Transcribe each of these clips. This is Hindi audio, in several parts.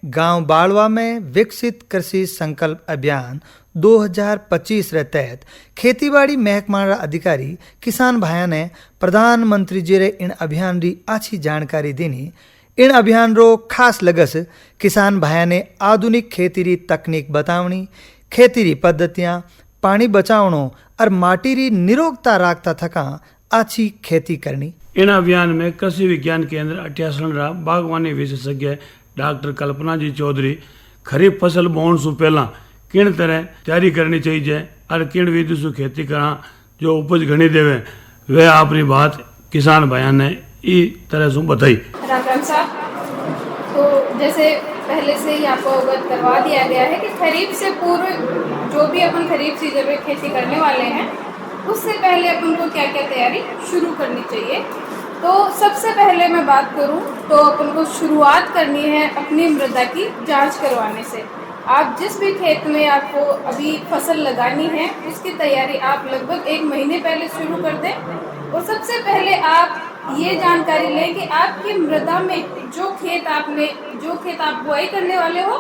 गांव बाड़वा में विकसित कृषि संकल्प अभियान 2025 रे तहत खेतीबाड़ी महकमा रा अधिकारी किसान भाइयों ने प्रधानमंत्री जी रे इन अभियान री अच्छी जानकारी देनी। इन अभियान रो खास लगस किसान भाइयों ने आधुनिक खेती री तकनीक बतावनी, खेती री पद्धतियां, पानी बचावनो और माटी री निरोगता राखता थका अच्छी खेती करनी। इन अभियान में कृषि विज्ञान केंद्र अटियासण रा बागवानी विशेषज्ञ डॉक्टर कल्पना जी चौधरी खरीफ फसल बोण सु पहला किन तरह तैयारी करनी चाहिए और किन विधि से खेती करा जो उपज घनी देवे, वे अपनी बात किसान भाइयों ने इस तरह से बताई। राम साहब, तो जैसे पहले से ही आपको अवगत करवा दिया गया है कि खरीफ से पूर्व जो भी अपन खरीफ सीजन में खेती करने वाले हैं उससे पहले अपन को क्या क्या तैयारी शुरू करनी चाहिए। तो सबसे पहले मैं बात करूं तो अपन को शुरुआत करनी है अपनी मृदा की जांच करवाने से। आप जिस भी खेत में आपको अभी फसल लगानी है उसकी तैयारी आप लगभग 1 महीने पहले शुरू कर दें। और सबसे पहले आप ये जानकारी लें कि आपकी मृदा में जो खेत आप बुआई करने वाले हो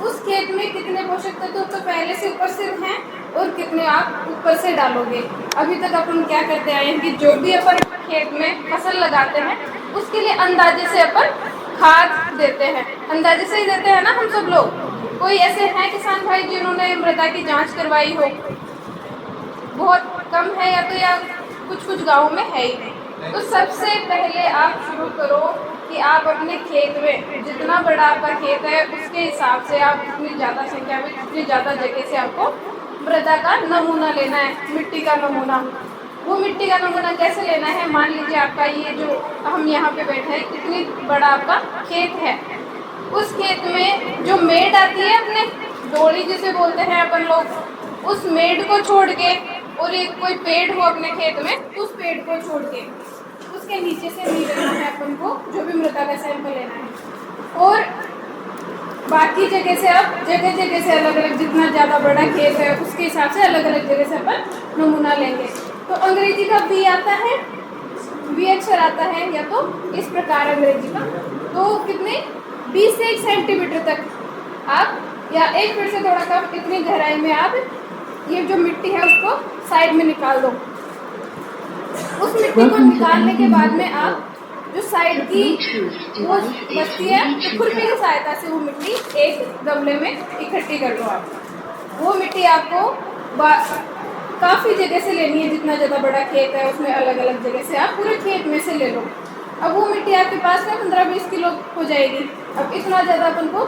उस खेत में कितने पोषक तत्व तो पहले से उपस्थित हैं और कितने आप ऊपर से डालोगे। अभी तक अपन क्या करते आए हैं कि जो भी अपन खेत में फसल लगाते हैं उसके लिए अंदाजे से अपन खाद देते हैं, अंदाजे से ही देते हैं ना हम सब लोग। कोई ऐसे हैं किसान भाई जिन्होंने मृदा की जांच करवाई हो? बहुत कम है या कुछ गाँव में है ही नहीं। तो सबसे पहले आप शुरू करो कि आप अपने खेत में जितना बड़ा आपका खेत है उसके हिसाब से आप जितनी ज़्यादा संख्या में जितनी ज़्यादा जगह से आपको मृदा का नमूना लेना है, मिट्टी का नमूना। वो मिट्टी का नमूना कैसे लेना है? मान लीजिए आपका ये जो हम यहाँ पे बैठे हैं इतनी बड़ा आपका खेत है, उस खेत में जो मेड़ आती है अपने डोली जिसे बोलते हैं अपन लोग, उस मेड़ को छोड़ के और एक कोई पेड़ हो अपने खेत में उस पेड़ को छोड़ के उसके नीचे से नहीं लेना है अपन को जो भी मृदा का सैंपल लेना है। और बाकी जगह से आप जगह से अलग अलग जितना ज़्यादा बड़ा खेत है उसके हिसाब से अलग अलग जगह से अपन नमूना लेंगे। तो अंग्रेजी का वी आता है, वी अक्षर आता है या तो इस प्रकार अंग्रेजी का, तो कितने 20 से 1 सेंटीमीटर तक आप या 1 फीट से थोड़ा कम इतनी गहराई में आप ये जो मिट्टी है उसको साइड में निकाल दो। उस मिट्टी को निकालने के बाद में आप जो साइड की वो बचती है तो खुरपी की सहायता से वो मिट्टी एक गमले में इकट्ठी कर दो। आप वो मिट्टी आपको काफ़ी जगह से लेनी है, जितना ज़्यादा बड़ा खेत है उसमें अलग अलग जगह से आप पूरे खेत में से ले लो। अब वो मिट्टी आपके पास में 15-20 किलो हो जाएगी। अब इतना ज़्यादा अपन को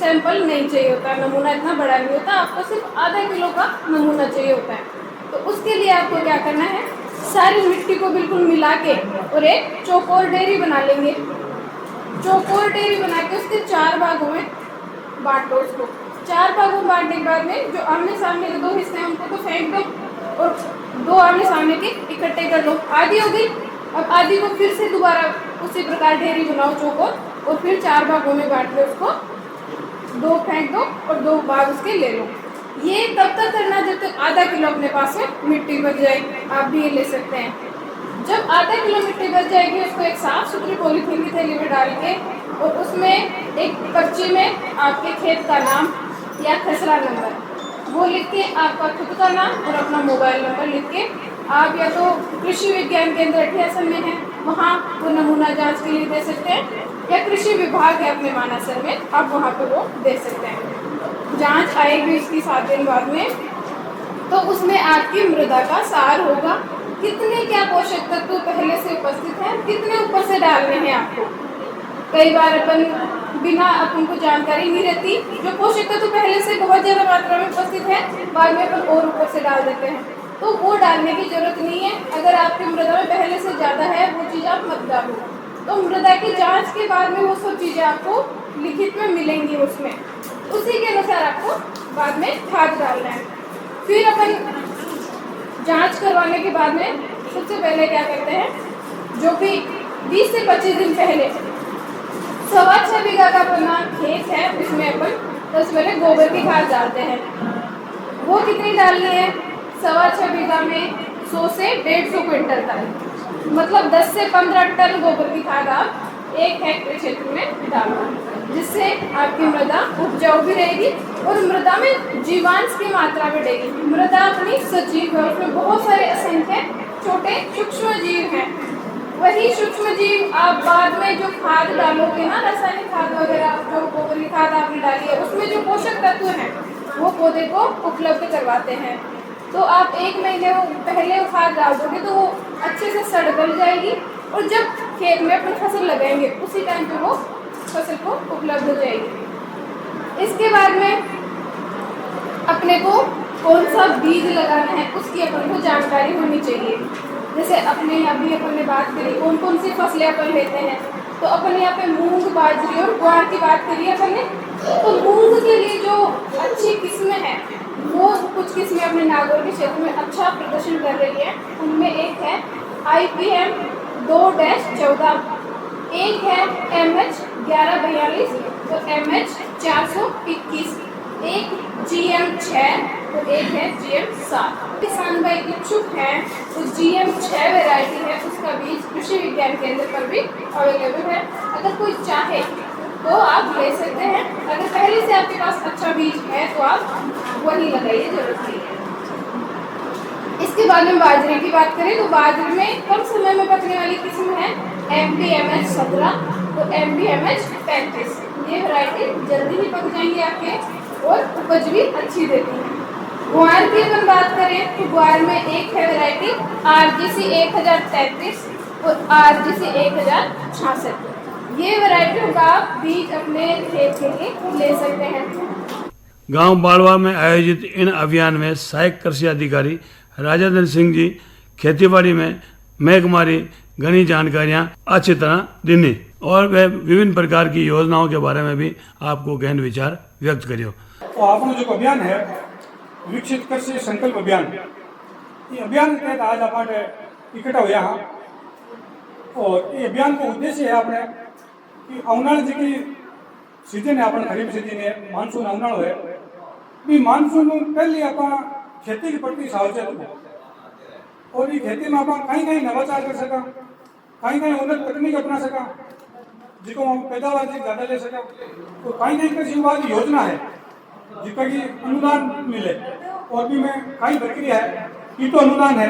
सैंपल नहीं चाहिए होता, नमूना इतना बड़ा नहीं होता, आपको सिर्फ आधा किलो का नमूना चाहिए होता है। तो उसके लिए आपको क्या करना है, सारी मिट्टी को बिल्कुल मिला के और एक चौकोर डेरी बना लेंगे। चौकोर डेरी बना के उसके 4 भागों में बांट दो। उसको 4 भागों में बांटने के बाद में जो आमने सामने के 2 हिस्से हैं उनको तो फेंक दो और 2 आमने सामने के इकट्ठे कर लो। आधी हो गई। अब आधी को फिर से दोबारा उसी प्रकार ढेरी बनाओ चौकोर और फिर 4 भागों में बांट लो। उसको 2 फेंक दो और 2 भाग उसके ले लो। ये तब तक करना जब तक आधा किलो अपने पास में मिट्टी बच जाए। आप भी ये ले सकते हैं। जब आधा किलो मिट्टी बच जाएगी उसको एक साफ सुथरी पॉलीथीन की थैली में डाल के और उसमें एक पर्ची में आपके खेत का नाम या खसरा नंबर वो लिख के, आपका खुद का नाम और अपना मोबाइल नंबर लिख के आप या तो कृषि विज्ञान केंद्र अटियासण में है वहाँ वो नमूना जांच के लिए दे सकते हैं, या कृषि विभाग है अपने मानासर में आप वहाँ पर वो दे सकते हैं। जांच आएगी उसकी 7 दिन बाद में, तो उसमें आपकी मृदा का सार होगा, कितने क्या पोषक तत्व पहले से उपस्थित हैं, कितने ऊपर से डालने हैं आपको। कई बार अपन को जानकारी नहीं रहती, जो पोषक तत्व पहले से बहुत ज़्यादा मात्रा में उपस्थित है बाद में अपन और ऊपर से डाल देते हैं, तो वो डालने की जरूरत नहीं है। अगर आपकी मृदा में पहले से ज़्यादा है वो चीज़ आप मत डालो। तो मृदा की जांच के बाद में वो सब चीज़ें आपको लिखित में मिलेंगी, उसमें उसी के अनुसार आपको बाद में खाद डालना है। फिर अपन जांच करवाने के बाद में सबसे पहले क्या करते हैं, जो भी 20 से 25 दिन पहले 6.25 बीघा का अपना खेत है उसमें अपन सबसे पहले गोबर की खाद डालते हैं। वो कितनी डालनी है? 6.25 बीघा में 100 से 150 क्विंटल तक, मतलब 10 से 15 टन गोबर की खाद आप 1 हेक्टेयर क्षेत्र में डालो, जिससे जिससे आपकी मृदा उपजाऊ भी रहेगी और मृदा में जीवांश की मात्रा बढ़ेगी। मृदा अपनी सजीव है, उसमें बहुत सारे असंख्य छोटे सूक्ष्म जीव हैं। वही सूक्ष्म जीव आप बाद में जो खाद डालोगे ना, रासायनिक खाद वगैरह, जो गोबरी खाद आपने डाली है, उसमें जो पोषक तत्व हैं वो पौधे को उपलब्ध करवाते हैं। तो आप 1 महीने वो पहले वो खाद डाल दोगे तो वो अच्छे से सड़ गल जाएगी और जब खेत में अपनी फसल लगाएंगे उसी टाइम पे वो फसल को उपलब्ध हो जाएगी। इसके बाद में अपने को कौन सा बीज लगाना है उसकी अपन को जानकारी होनी चाहिए। जैसे अपने अपन ने बात करी कौन कौन सी फसलें अपन लेते हैं, तो अपन यहाँ पे मूंग, बाजरी और ग्वार की बात करी अपन ने। तो मूंग के लिए जो अच्छी किस्में हैं वो कुछ किस्में अपने नागौर के क्षेत्र में अच्छा प्रदर्शन कर रही है। उनमें एक है IPM 2-14, एक है MH 1142 और MH 421, एक GM 6 और एक है GM 7। किसान भाई इच्छुक हैं तो GM 6 वैरायटी है, उसका बीज कृषि विज्ञान केंद्र पर भी अवेलेबल है। अगर कोई चाहे तो आप ले सकते हैं। अगर पहले से आपके पास अच्छा बीज है तो आप वही लगाइए, जरूरत नहीं है। इसके बाद में बाजरे की बात करें तो बाजरे में कम समय में पकने वाली किस्म है MBMH 17 तो MBMH 35। ये वैरायटी जल्दी ही पक जाएंगी आपके और उपज भी अच्छी देती है। ग्वार की अगर बात करें तो ग्वार में एक है वैरायटी RGC 1033 और RGC 1066। ये वैरायटियों का आप बीज अपने खेत के लिए ले सकते हैं। गांव बाड़वा में आयोजित इन अभियान में सहायक कृषि अधिकारी राजेंद्र सिंह जी खेतीबाड़ी में महकमारी घनी जानकारियां अच्छी तरह देनी और वह विभिन्न प्रकार की योजनाओं के बारे में भी आपको गहन विचार व्यक्त करियो। तो आपने जो अभियान है विकसित कृषि संकल्प अभियान, ये अभियान के तहत आज आप इकट्ठा हुआ हाँ और ये अभियान का उद्देश्य है आपने कि अवनाल जी की सीजन है अपन खरीफ सीजन है, मानसून अवनाल है भी मानसून पहले आप खेती के प्रति सावचेत हो और ये खेती में आप कहीं कहीं नवाचार कर सका, कहीं कहीं उन्नत तकनीक अपना सका जिसको हम पैदावार से ज़्यादा ले सका। तो कहीं कहीं कृषि विभाग की योजना है जिसका कि अनुदान मिले और भी में कई प्रक्रिया है कि तो अनुदान है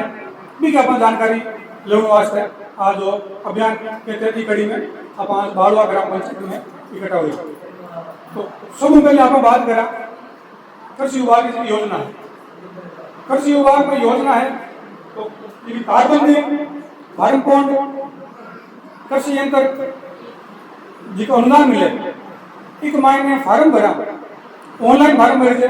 भी क्या अपन जानकारी लेने वास्ते आज अभियान के तहत कड़ी में आप आज बाड़वा ग्राम पंचायत में इकट्ठा हुए। तो सब पहले आप बात करा कृषि विभाग की योजना है। कृषि विभाग में योजना है तो तारबंदी, फार्म पॉन्ड, कृषि यंत्र जिसको अनुदान मिले एक महीने फार्म भरा, ऑनलाइन फार्म भरे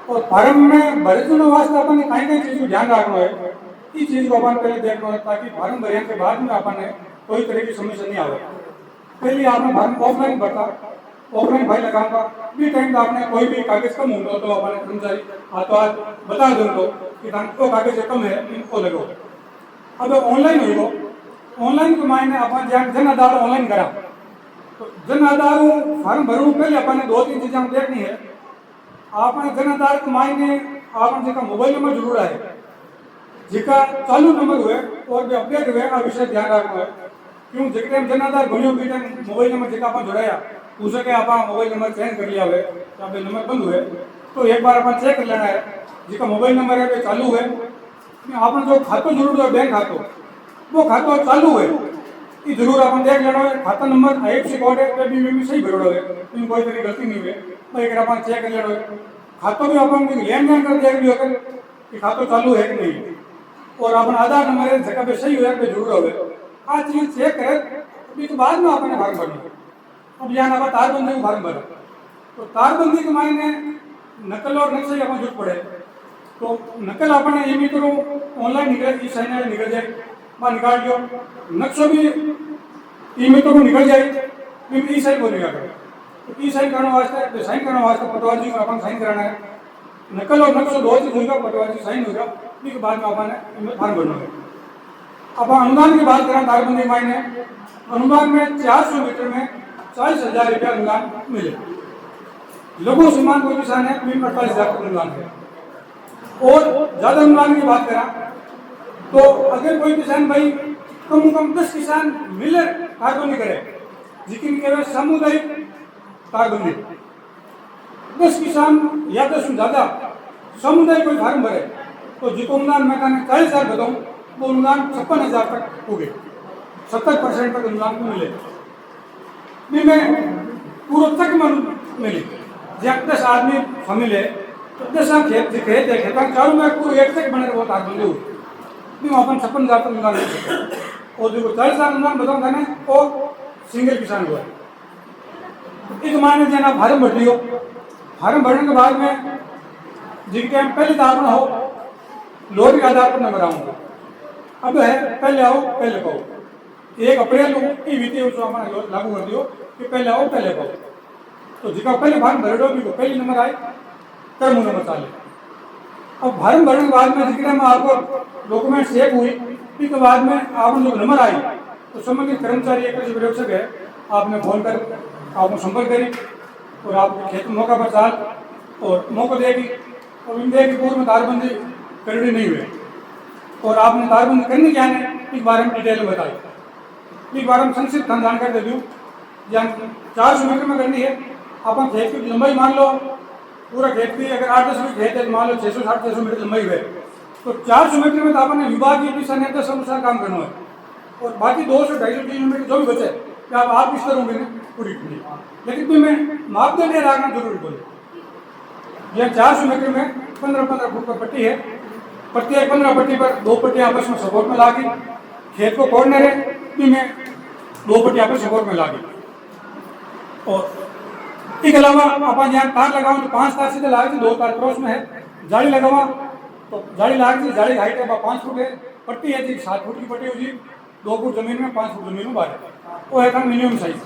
और फार्म में भरे तो वास्ते अपन ने कहीं चीज को ध्यान रखना है। इस चीज को अपन पहले देखना है ताकि फार्म भरने के बाद में अपन ने कोई तरह की समस्या नहीं आवे। पहले आपने फार्म ऑफलाइन भरता, ऑफलाइन भाई लगाऊंगा भी टाइम आपने कोई भी कागज कम होगा तो अपने कर्मचारी तो आज बता दूंगा कि तो कागज कम है इनको लगो। अब ऑनलाइन होगा, ऑनलाइन के मायने अपन जन आधार ऑनलाइन करा तो जन आधार फार्म भरू पहले अपन ने 2-3 चीजें देखनी है। आपने जन आधार के मायने आपने जिसका मोबाइल नंबर जरूर है, जिसका चालू नंबर हुए और भी अपडेट हुए आ विषय ध्यान रखना है। क्यों जिस टाइम जन आधार बनियो भी टाइम मोबाइल नंबर जिसका अपन जुड़ाया उसे आप मोबाइल नंबर चेंज कर लिया हुए या फिर नंबर बंद हुए तो एक बार अपन चेक कर लेना है जिसका मोबाइल नंबर है चालू है। आपने जो खातों जरूर है बैंक खातों वो खातों चालू है ये जरूर अपन देख लेना है। खाता नंबर IFSC कोड है भी सही भरोड़ा है, इन कोई तरह गलती नहीं हुई भाई अगर अपन चेक कर लेना है। खातों भी अपन लेन देन कर देख लियो कि खातों चालू है कि नहीं और अपन आधार नंबर है जगह पे सही हुआ जरूर हो आज चीज चेक करे तो बाद में अपने फार्म भरना। अब यहाँ आप तारबंदी में फार्म भरा तो तारबंदी के मायने नकल और नक्शे अपन जरूरत पड़े तो नकल अपने ये भी करो ऑनलाइन निकल इस साइन निकल जाए वहाँ निकाल दियो, नक्शा भी ई मित्रों को निकल जाए ई साइन को निकाल तो ई साइन करने वास्ते साइन करने वास्ते पटवार जी को अपन साइन कराना है। नकल और नक्शा 2 चीज होगा, पटवार जी साइन होगा इसके बाद में अपन फार्म भरना है। अब अनुदान की बात करें तारबंदी मायने अनुदान में 400 मीटर में 40,000 रुपया अनुदान मिले। लघु सीमांत कोई किसान है 48,000 अनुदान है। और ज्यादा अनुदान की बात करा तो अगर कोई किसान भाई कम से कम 10 किसान मिलकर कार्य नहीं करे जिसकी केवल सामुदायिक तारबंदी 10 किसान या 10 से ज़्यादा समुदाय कोई फार्म भरे तो जिको अनुदान मैं कहना 40,000 बताऊँ वो अनुदान 56,000 तक हो गए, 70% तक अनुदान को मिले। भी मैं पूर्व तक मिली जहाँ 10 आदमी शामिल है तो 10 खेत है खेता चारों में पूरे एक तक बने वो तारबंदी हुई भी वहाँ पर 56,000 तक अनुदान मिल सकते और जो 40,000 अनुदान बताऊँ मैंने वो सिंगल किसान हुआ है। एक मायने जना फार्म भर दियो, फार्म भरने के बाद में जिनके हम पहले तारना हो लोड के आधार पर नंबर आऊँगा। अब है पहले आओ पहले पाओ, 1 अप्रैल की विधि हमारा लागू कर दियो कि पहले आओ पहले पाओ। तो जिसका पहले फार्म भर दो भी पहले नंबर आए कर्म नंबर चाले। अब फार्म भरने के बाद में जिक्र में आपको डॉक्यूमेंट चेक हुई इसके बाद में आपने जो नंबर आई तो संबंधित कर्मचारी एक कृषि पर्यवेक्षक है आपने फोन कर आपको संपर्क करी और आपके खेत में मौका पर चाल और मौका देगी और इंडिया की पूर्व में तारबंदी करनी नहीं हुई और आपने तारबंदी करनी क्या है इस बारे में डिटेल में बताई। इस बारे में संक्षिप्त हम जानकारी दे दूँ जहाँ 400 मीटर में करनी है अपन खेत की लंबाई मान लो पूरा खेत की अगर 8-10 मीटर खेत है तो मान लो 660-600 मीटर लंबाई है तो 400 मीटर में तो अपन विभाग के दिशा निर्देश अनुसार काम करना है और बाकी 200-250 मीटर जो भी बचे क्या आप इस तरह होंगे पूरी लेकिन फिर मैं मापदंड रखना जरूरी बोले। यह 400 मीटर में 15-15 फुट पर पट्टी है, प्रत्येक 15 पट्टी पर 2 पट्टियाँ आपस में सपोर्ट में लागी खेत को कोड़ने रहे भी मैं 2 पट्टियाँ आपस सपोर्ट में लागी और इसके अलावा अपन यहाँ तार लगाओ तो 5 तार सीधे लागे 2 तार क्रॉस में है, जाली लगावा तो जाली लागे जाली हाइट है 5 फुट है, पट्टी है जी 7 फुट की पट्टी होगी 2 फुट जमीन में 5 फुट जमीन में बाहर वो है काम मिनिमम साइज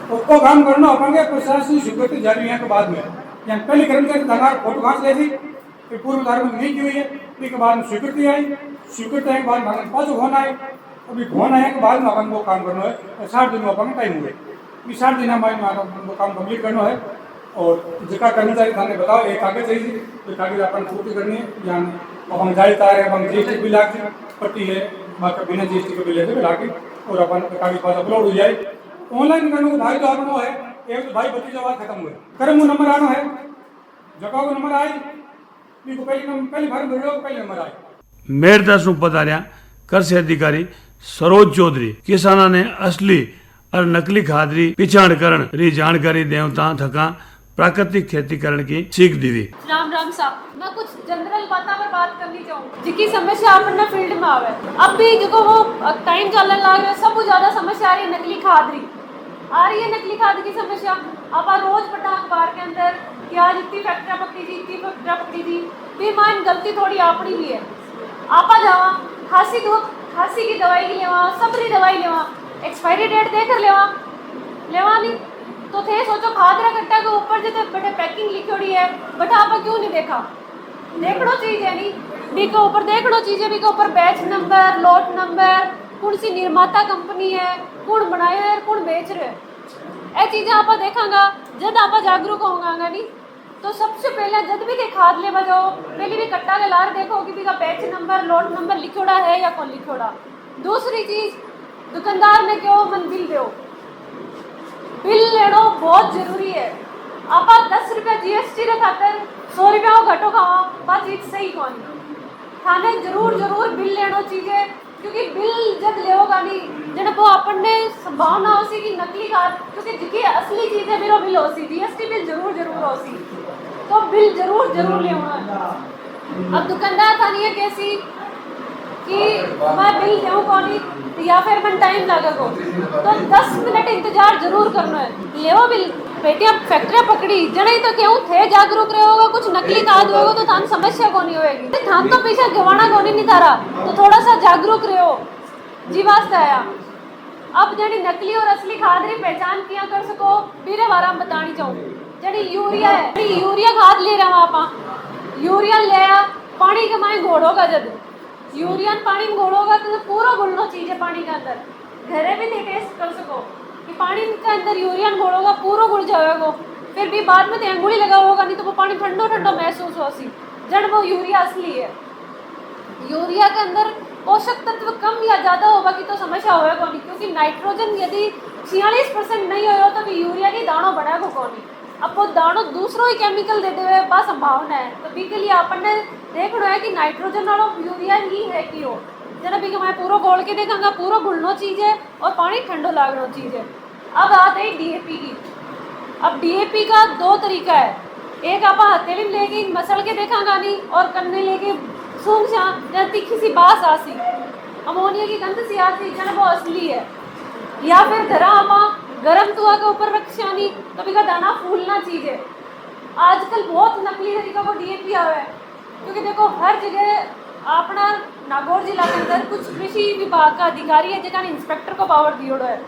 तो वो काम करना अपन प्रशासनिक स्वीकृति जारी है के बाद में यहाँ पहले कर्मचारी धनार फोटो घास ले थी फिर पूर्व तारबंदी नहीं की हुई है इसके बाद में स्वीकृति आई, स्वीकृति आने के बाद में पाँच फोन आए अभी फोन आने के बाद में अपन वो काम करना है 60 दिन में अपन टाइम हुए 60 दिन हमारे वो काम कम्प्लीट करना है और जिसका कर्मचारी थाने बताओ एक कागज चाहिए तो कागज अपन पूर्ति करनी है यहाँ अपन जारी तार है अपन GST बिल ला के पट्टी है बाकी बिना GST के बिल लेते ला के और अपन कागज पास अपलोड हो जाए ऑनलाइन करने को भाई तो आपनो है एक तो भाई बत्ती जवाब खत्म हुए कर्म वो नंबर आना है जगह को नंबर आई को पहले फार्म भरो पहले नंबर आए। मेरदास पधार्या कृषि अधिकारी सरोज चौधरी किसाना ने असली और नकली खाद री पिछाण करण री जानकारी देवता थका प्राकृतिक खेती करण की सीख दीवी। राम साहब मैं कुछ जनरल बातों पर बात करनी चाहूँ जिसकी समस्या अपन फील्ड में आवे अब भी जो वो टाइम चलने लग रहा है सब ज्यादा समस्या आ रही है नकली खाद री आ रही है नकली खाद की समस्या। आप रोज पटा अखबार के अंदर कि आज इतनी फैक्ट्रियाँ पकड़ी थी इतनी फैक्ट्रियाँ पकड़ी थी भी मान गलती थोड़ी अपनी भी है आपा जावा खांसी की दवाई की लेवा सबरी दवाई लेवा एक्सपायरी डेट देख कर लेवा नहीं तो थे सोचो खाद रा कट्टा के ऊपर जो बटे पैकिंग लिखी है बट आपा क्यों नहीं देखा देखड़ो चीज है नहीं बी के ऊपर देखड़ो चीज है बी के ऊपर बैच नंबर लॉट नंबर कौन सी निर्माता कंपनी है कौन बनाया है कौन बेच रहे है ए चीज़ें आप देखांगा जब आप जागरूक होंगे नहीं तो सबसे पहले जब भी खाद ले बजाओ पहले भी कट्टा के लार देखो कि भी का बैच नंबर लॉट नंबर लिखोड़ा है या कौन लिखोड़ा। दूसरी चीज दुकानदार ने क्यों मन बिल दो बिल लेना बहुत जरूरी है। आप 10 रुपया GST रे खातर 100 रुपया वो घटो खावा बात चीज सही कौन थाने जरूर बिल लेना चाहिए क्योंकि बिल जब लेगा नहीं जब वो अपन ने संभावना होसी कि नकली खाद क्योंकि जिसकी असली चीज है मेरा बिल होसी GST बिल जरूर होसी तो बिल जरूर लेना। अब दुकानदार था नहीं है कैसी कि मैं बिल दूँ कौन या फिर मैं टाइम लगेगा तो 10 मिनट इंतजार जरूर करना है लेवो बिल बेटियां फैक्ट्रियां पकड़ी जने तो क्यों थे जागरूक रहे होगा कुछ नकली खाद होगा तो थान समस्या कोनी होएगी थान तो पीछे गवाना कोनी नहीं तारा तो थोड़ा सा जागरूक रहो जी वास्ते आया। अब जड़ी नकली और असली खाद की पहचान किया कर सको मेरे बारे में बतानी चाहूँ जड़ी यूरिया खाद ले रहा आप यूरिया लिया पानी के माए घोड़ोगा जब यूरिया पानी में घोड़ोगा तो पूरा घुलना चाहिए पानी के अंदर घरे भी नहीं टेस्ट कर सको कि पानी के अंदर यूरिया घोड़ोगा पूरा घुल जाएगा फिर भी बाद में अंगुली लगा होगा नहीं तो वो पानी ठंडो महसूस हो सी जड़ वो यूरिया असली है। यूरिया के अंदर पोषक तत्व कम या ज़्यादा होगा कि तो समस्या होगा नहीं क्योंकि नाइट्रोजन यदि 46% नहीं हो तो भी यूरिया की दानों बढ़ेगा कौन। अब वो दानों दूसरों ही केमिकल देते हुए बस संभावना है, तो बी के लिए अपन ने देख रहा है कि नाइट्रोजन वालों यूरिया ही है कि हो जना भी मैं पूरा गोल के देखांगा, पूरा घुलनो चीज है और पानी ठंडो लागनो चीज है। अब आते हैं डीएपी की। अब डीएपी का दो तरीका है, एक आप हथेली में लेके मसल के देखांगा नहीं और कन्ने लेके सूंघ जा तीखी सी बास आसी अमोनिया की गंध सी आसी जना वो असली है, या फिर धरा आप गरम तुआ के ऊपर रक्षानी कभी का दाना फूलना चीज है। आजकल बहुत नकली तरीका को डीएपी आया है, क्योंकि देखो हर जगह अपना नागौर जिला के अंदर कुछ कृषि विभाग का अधिकारी है जिन्होंने इंस्पेक्टर को पावर दिया है,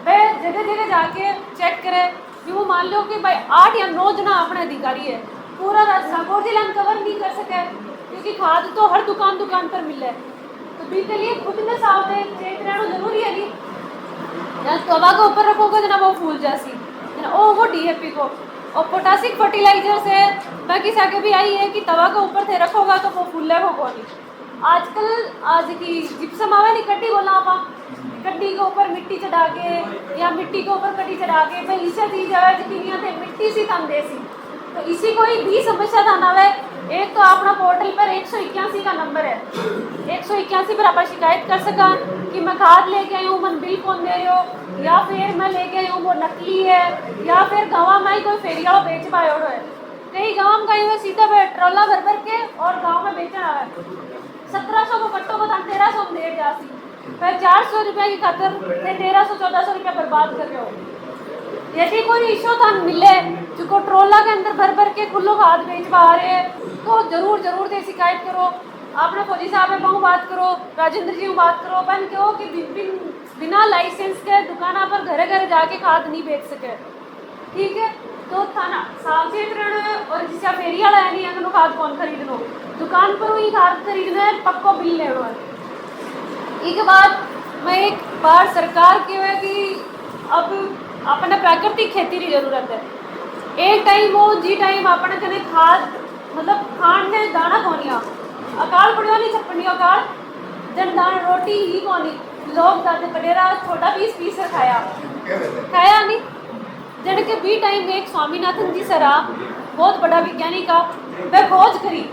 वह जगह जगह जाके चेक करे कि वो मान लो कि भाई 8 या 9 जना अपने अधिकारी है, पूरा नागौर जिला में कवर नहीं कर सके क्योंकि खाद तो हर दुकान पर मिल है। तो बी के लिए खुद में सावधान चेत रहना जरूरी है नहीं, तवा के ऊपर रखोगे जना वो फूल जासी वो डीएपी को। और पोटासिक फर्टिलाइजर से बाकी साके भी आई है कि तवा के ऊपर थे रखोगा तो वो फूलेगा को नहीं। आजकल आज की जिप्सम आवे नहीं कड्डी बोला आप कड्डी के ऊपर मिट्टी चढ़ा के या मिट्टी के ऊपर कड्डी चढ़ा के भाई इसे चीज आवे जितनी थे मिट्टी सी तम देसी, तो इसी कोई भी समस्या था ना वे एक तो अपना पोर्टल पर 181 का नंबर है, 181 पर आप शिकायत कर सका कि मैं खाद लेके आई हूँ मन बिल कौन दे रहे हो, या फिर मैं लेके आई हूँ वो नकली है, या फिर गाँव में कोई फेरिया बेच पाए हो है। कई गाँव में गए हुए सीधा ट्रोला भर के और गाँव में बेचना है 1700 को कट्टो को 1300 में दे जाती, फिर 400 रुपये की खातर 1300-1400 रुपया बर्बाद कर रहे हो। यदि कोई इशू था मिले जो ट्रोला के अंदर भर के खुल्लो खाद बेचवा रहे हैं तो जरूर से शिकायत करो। आपने फौजी साहब में बहु बात करो, राजेंद्र जी बात करो, बन कहो कि बिना लाइसेंस के दुकाना पर घर जाके खाद नहीं बेच सके, ठीक है। तो थाना सावचेत रहना और जिसे फेरिया लाया नहीं अगर खाद कौन खरीदनो, दुकान पर ही खाद खरीदना है, पक्को बिल लेना है। एक बात मैं एक बार सरकार की है कि अब अपने प्राकृतिक खेती की जरूरत है। एक टाइम वो जी टाइम अपने कने खाद मतलब खान ने दाना कोनिया अकाल पड़िया नहीं छपनी अकाल जन दाना रोटी ही कोनी लोग दादे कडेरा छोटा पीस खाया नहीं। जन के बी टाइम एक स्वामीनाथन जी सरा बहुत बड़ा वैज्ञानिक का वह खोज करी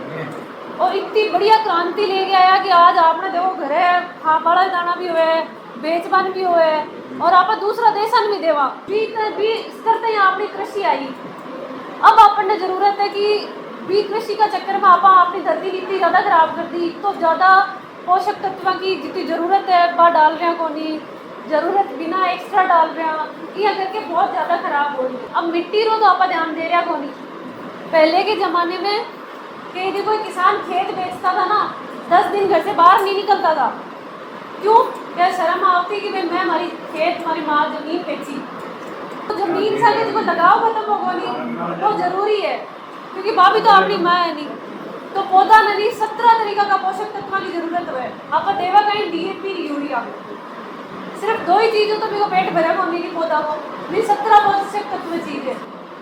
और इतनी बढ़िया क्रांति ले आया कि आज आपने देखो घर है खा बड़ा दाना भी हुए बेचबान भी हुए और आप दूसरा देशन भी देवा भी स्तर तक अपनी कृषि आई। अब अपन जरूरत है कि भी कृषि का चक्कर में आप अपनी धरती इतनी ज़्यादा खराब कर दी तो ज़्यादा पोषक तत्वों की जितनी ज़रूरत है वह डाल रहे हैं कोनी ज़रूरत बिना एक्स्ट्रा डाल रहे हैं, यह करके बहुत ज़्यादा खराब हो रही। अब मिट्टी रो तो आप ध्यान दे रहा कोनी। पहले के ज़माने में कि यदि कोई किसान खेत बेचता था ना 10 दिन घर से बाहर नहीं निकलता था, क्यों? क्या शर्म आती कि भाई मैं हमारी खेत हमारी माँ जमीन बेची, तो जमीन से जो लगाव खत्म होगा नहीं वो जरूरी है क्योंकि भाभी तो अपनी माँ है नहीं, तो पौधा नहीं 17 तरीका का पोषक तत्व की जरूरत है। आप देवा कहीं डीएपी यूरिया सिर्फ 2 ही चीज़ों तो मेरे पेट भरा को मेरी पौधा को भी 17 पोषक तत्व चीज है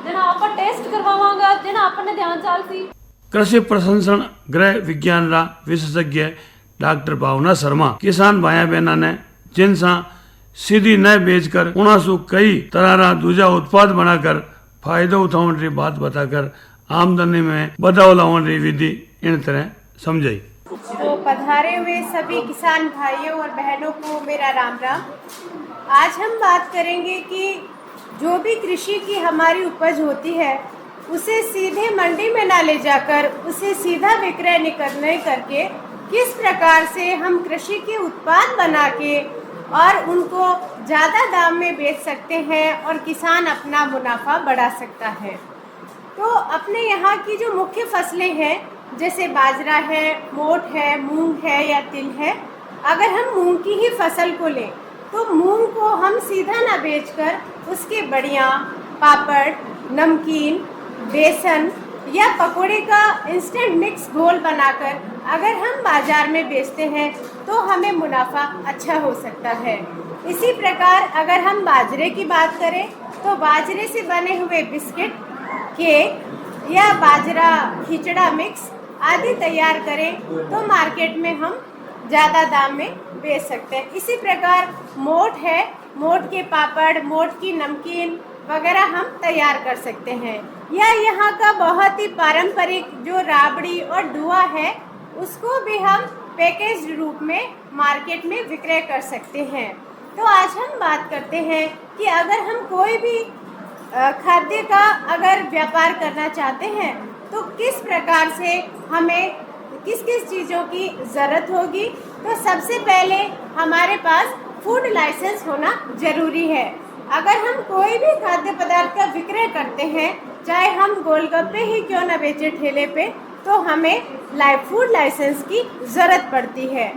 जना आप टेस्ट करवावांगा जना अपने ध्यान चाल सी। कृषि प्रशंसण गृह विज्ञान रा विशेषज्ञ डॉक्टर भावना शर्मा किसान भाया बहना ने जिनसा सीधी न बेचकर उनासु कई तरह रा दूजा उत्पाद बनाकर फायदा उठाने की बात बताकर आमदनी में बदलाव लाने की विधि इन तरह समझाई। तो पधारे हुए सभी किसान भाइयों और बहनों को मेरा राम राम। आज हम बात करेंगे कि जो भी कृषि की हमारी उपज होती है उसे सीधे मंडी में ना ले जाकर उसे सीधा विक्रय नहीं करके किस प्रकार से हम कृषि के उत्पाद बना के और उनको ज़्यादा दाम में बेच सकते हैं और किसान अपना मुनाफा बढ़ा सकता है। तो अपने यहाँ की जो मुख्य फसलें हैं जैसे बाजरा है, मोठ है, मूंग है या तिल है, अगर हम मूंग की ही फसल को लें तो मूंग को हम सीधा ना बेचकर उसके बढ़िया पापड़, नमकीन, बेसन या पकोड़े का इंस्टेंट मिक्स घोल बनाकर अगर हम बाजार में बेचते हैं तो हमें मुनाफा अच्छा हो सकता है। इसी प्रकार अगर हम बाजरे की बात करें तो बाजरे से बने हुए बिस्किट, केक या बाजरा खिचड़ा मिक्स आदि तैयार करें तो मार्केट में हम ज़्यादा दाम में बेच सकते हैं। इसी प्रकार मोठ है मोट के पापड़, मोट की नमकीन वगैरह हम तैयार कर सकते हैं। या यहाँ का बहुत ही पारंपरिक जो राबड़ी और डुआ है उसको भी हम पैकेज रूप में मार्केट में विक्रय कर सकते हैं। तो आज हम बात करते हैं कि अगर हम कोई भी खाद्य का अगर व्यापार करना चाहते हैं तो किस प्रकार से हमें किस किस चीज़ों की ज़रूरत होगी। तो सबसे पहले हमारे पास फूड लाइसेंस होना ज़रूरी है। अगर हम कोई भी खाद्य पदार्थ का विक्रय करते हैं, चाहे हम गोलगप्पे ही क्यों न बेचे ठेले पे, तो हमें फूड लाइसेंस की ज़रूरत पड़ती है।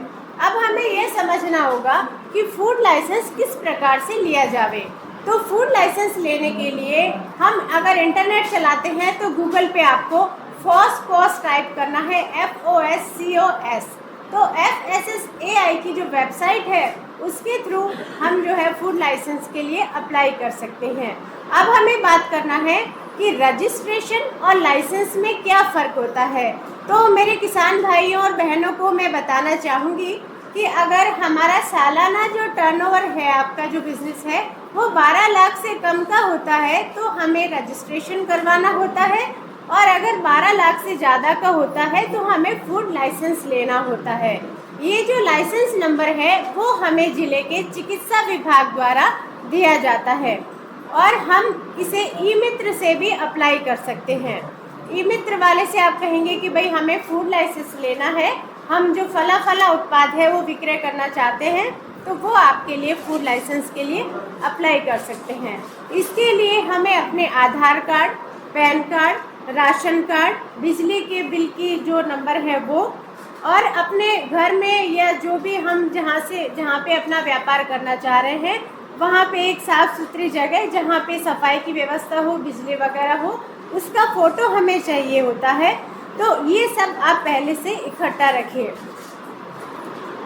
अब हमें यह समझना होगा कि फूड लाइसेंस किस प्रकार से लिया जावे। तो फूड लाइसेंस लेने के लिए हम अगर इंटरनेट चलाते हैं तो गूगल पे आपको FOSCOS टाइप करना है, FOSCOS। तो FSSAI की जो वेबसाइट है उसके थ्रू हम जो है फूड लाइसेंस के लिए अप्लाई कर सकते हैं। अब हमें बात करना है कि रजिस्ट्रेशन और लाइसेंस में क्या फ़र्क होता है। तो मेरे किसान भाइयों और बहनों को मैं बताना चाहूँगी कि अगर हमारा सालाना जो टर्नओवर है, आपका जो बिज़नेस है वो 12 लाख से कम का होता है तो हमें रजिस्ट्रेशन करवाना होता है, और अगर 12 लाख से ज़्यादा का होता है तो हमें फूड लाइसेंस लेना होता है। ये जो लाइसेंस नंबर है वो हमें ज़िले के चिकित्सा विभाग द्वारा दिया जाता है, और हम इसे ई-मित्र से भी अप्लाई कर सकते हैं। ई-मित्र वाले से आप कहेंगे कि भाई हमें फूड लाइसेंस लेना है, हम जो फला उत्पाद है वो विक्रय करना चाहते हैं, तो वो आपके लिए फूड लाइसेंस के लिए अप्लाई कर सकते हैं। इसके लिए हमें अपने Aadhaar card, PAN card, ration card, बिजली के बिल की जो नंबर है वो, और अपने घर में या जो भी हम जहाँ पे अपना व्यापार करना चाह रहे हैं वहाँ पे एक साफ़ सुथरी जगह जहाँ पे सफाई की व्यवस्था हो, बिजली वगैरह हो, उसका फ़ोटो हमें चाहिए होता है। तो ये सब आप पहले से इकट्ठा रखें।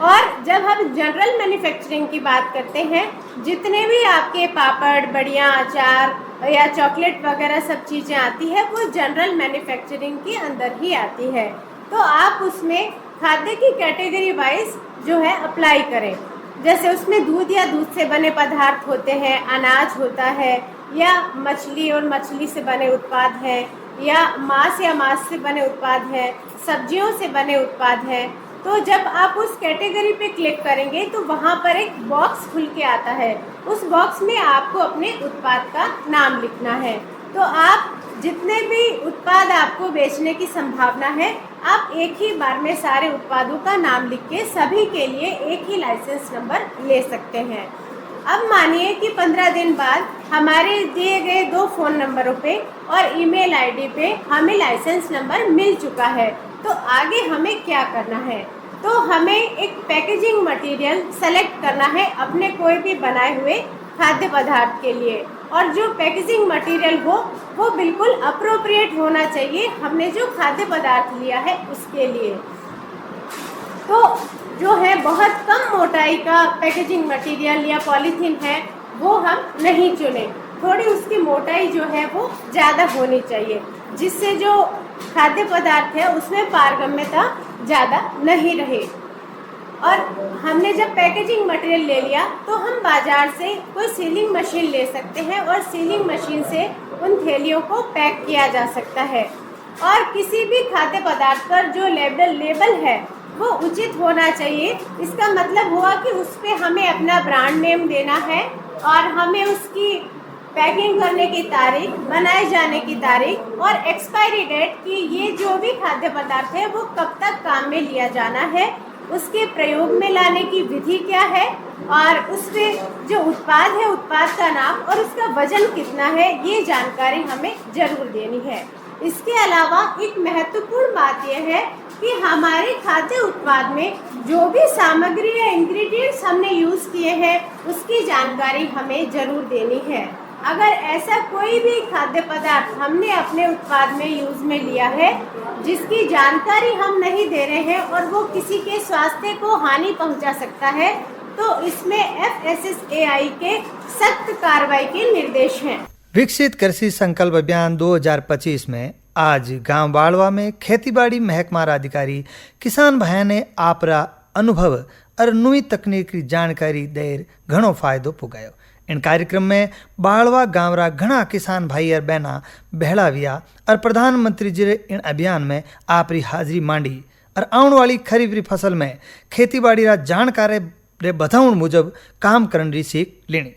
और जब हम जनरल मैन्युफैक्चरिंग की बात करते हैं, जितने भी आपके पापड़, बड़ियाँ, अचार या चॉकलेट वगैरह सब चीज़ें आती है वो जनरल मैन्युफैक्चरिंग के अंदर ही आती है। तो आप उसमें खाद्य की कैटेगरी वाइज जो है अप्लाई करें। जैसे उसमें दूध या दूध से बने पदार्थ होते हैं, अनाज होता है, या मछली और मछली से बने उत्पाद हैं, या मांस से बने उत्पाद हैं, सब्जियों से बने उत्पाद हैं। तो जब आप उस कैटेगरी पे क्लिक करेंगे तो वहाँ पर एक बॉक्स खुल के आता है। उस बॉक्स में आपको अपने उत्पाद का नाम लिखना है। तो आप जितने भी उत्पाद आपको बेचने की संभावना है, आप एक ही बार में सारे उत्पादों का नाम लिख के सभी के लिए एक ही लाइसेंस नंबर ले सकते हैं। अब मानिए कि 15 दिन बाद हमारे दिए गए 2 फ़ोन नंबरों पे और ईमेल आईडी पे हमें लाइसेंस नंबर मिल चुका है, तो आगे हमें क्या करना है। तो हमें एक पैकेजिंग मटेरियल सेलेक्ट करना है अपने कोई भी बनाए हुए खाद्य पदार्थ के लिए, और जो पैकेजिंग मटेरियल हो वो बिल्कुल अप्रोप्रिएट होना चाहिए हमने जो खाद्य पदार्थ लिया है उसके लिए। तो जो है बहुत कम मोटाई का पैकेजिंग मटेरियल या पॉलीथीन है वो हम नहीं चुने, थोड़ी उसकी मोटाई जो है वो ज़्यादा होनी चाहिए, जिससे जो खाद्य पदार्थ है उसमें पारगम्यता ज़्यादा नहीं रहे। और हमने जब पैकेजिंग मटेरियल ले लिया तो हम बाज़ार से कोई सीलिंग मशीन ले सकते हैं, और सीलिंग मशीन से उन थैलियों को पैक किया जा सकता है। और किसी भी खाद्य पदार्थ पर जो लेबल है वो उचित होना चाहिए। इसका मतलब हुआ कि उस पर हमें अपना ब्रांड नेम देना है, और हमें उसकी पैकिंग करने की तारीख, बनाए जाने की तारीख और एक्सपायरी डेट कि ये जो भी खाद्य पदार्थ है वो कब तक काम में लिया जाना है, उसके प्रयोग में लाने की विधि क्या है, और उसमें जो उत्पाद है उत्पाद का नाम और उसका वजन कितना है, ये जानकारी हमें ज़रूर देनी है। इसके अलावा एक महत्वपूर्ण बात यह है कि हमारे खाद्य उत्पाद में जो भी सामग्री या इंग्रेडिएंट्स हमने यूज़ किए हैं उसकी जानकारी हमें ज़रूर देनी है। अगर ऐसा कोई भी खाद्य पदार्थ हमने अपने उत्पाद में यूज़ में लिया है जिसकी जानकारी हम नहीं दे रहे हैं और वो किसी के स्वास्थ्य को हानि पहुंचा सकता है, तो इसमें FSSAI के सख्त कार्रवाई के निर्देश हैं। विकसित कृषि संकल्प अभियान 2025 में आज गांव बाड़वा में खेतीबाड़ी महकमा अधिकारी किसान भाई ने आपरा अनुभव और नई तकनीक की जानकारी देर घणो फायदो पुगायो। इन कार्यक्रम में बाड़वा गांव रा घना किसान भाई और बहना बहलाविया और प्रधानमंत्री जी इन अभियान में आपरी हाजिरी मांडी और आने वाली खरीफ री फसल में खेती बाड़ी रा जानकारी रे बताउण मुजब काम करने री सीख लेनी।